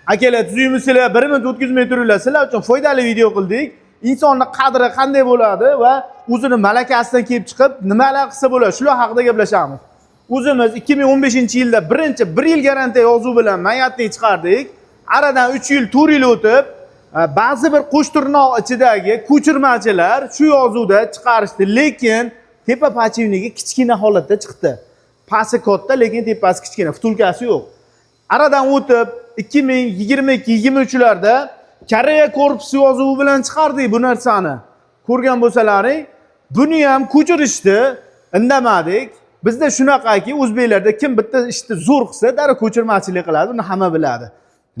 Akalar, tuzyapsizlar, 1 minut o'tkazmay turinglar. Sizlar uchun foydali video qildik. Insonning qadri qanday bo'ladi va o'zini malakasidan kelib chiqib, nimalar qilsa bo'ladi, shular haqida gaplashamiz. O'zimiz 2015-yilda birinchi 1 yil garantiya yozuv bilan mayatni chiqardik. Aradan 3 yil, 4 yil o'tib, ba'zi bir qo'sh tirnoq ichidagi ko'chirmachilar shu yozuvda chiqarishdi, lekin tepa pachivnigi kichkina holatda chiqdi. Pasi katta, lekin tepasi kichkina, vtulkasi yo'q. Aradan o'tib 2022-23larda Koreya korpusi yozuvi bilan chiqardik bu narsani. Ko'rgan bo'lsalaring, buni ham ko'chirishdi, indamadik. Bizda shunaqaki, o'zbeklarda kim bitta ishni zo'r qilsa, darrov ko'chirmachilik qiladi, uni hamma biladi.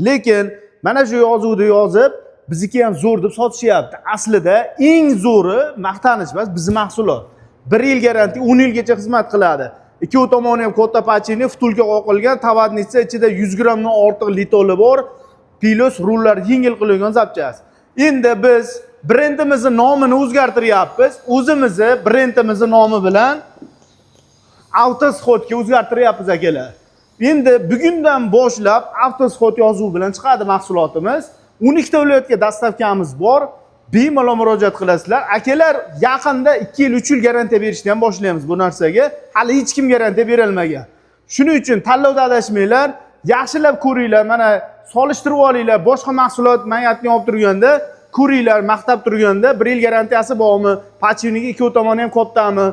Lekin mana shu yozuvni yozib, bizniki ham zo'r deb sotishyapti. Aslida eng zo'ri maqtanish emas, bizning mahsulot. 1 yil garantiya, 10 yilgacha xizmat qiladi. Ikki tomoni ham katta pachini, vtulka qoqilgan, tavadnitsa ichida 100 grammdan ortiq litoli bor, plus rullar yengil qilingan zapchast. Endi biz brendimizning nomini o'zgartiryapmiz. O'zimizni brendimizning nomi bilan Avtosxodga o'zgartiryapmiz akalar. Endi bugundan boshlab Avtosxod yozuvi bilan chiqadi mahsulotimiz. 12 ta viloyatga dastavkamiz bor. Bemalol murojaat qilasizlar. Akalar, yaqinda 2 yil, 3 yil garantiya berishni ham boshlaymiz bu narsaga. Hali hech kim garantiya bera olmagan. Shuning uchun tanlovda adashmanglar, yaxshilab ko'ringlar. Mana solishtirib olinglar. Boshqa mahsulot mayatni olib turganda, ko'ringlar, maqtab turganda 1 yil garantiyasi bormi? Pachivnigi ikki tomoni ham kattami?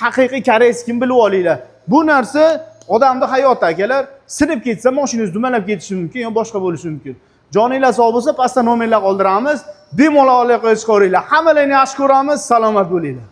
Haqiqiy koreys kim bilib olinglar. Bu narsa odamning hayoti akalar. Sinib ketsa, mashinangiz dumalab ketishi mumkin, yo boshqa bo'lishi mumkin. Joninglar sog' bo'lsa, pastda nomerlar qoldiramiz. Bemalol aloqa qilishga o'ringlar. Hammalarni yaxshi ko'ramiz, salomat bo'linglar.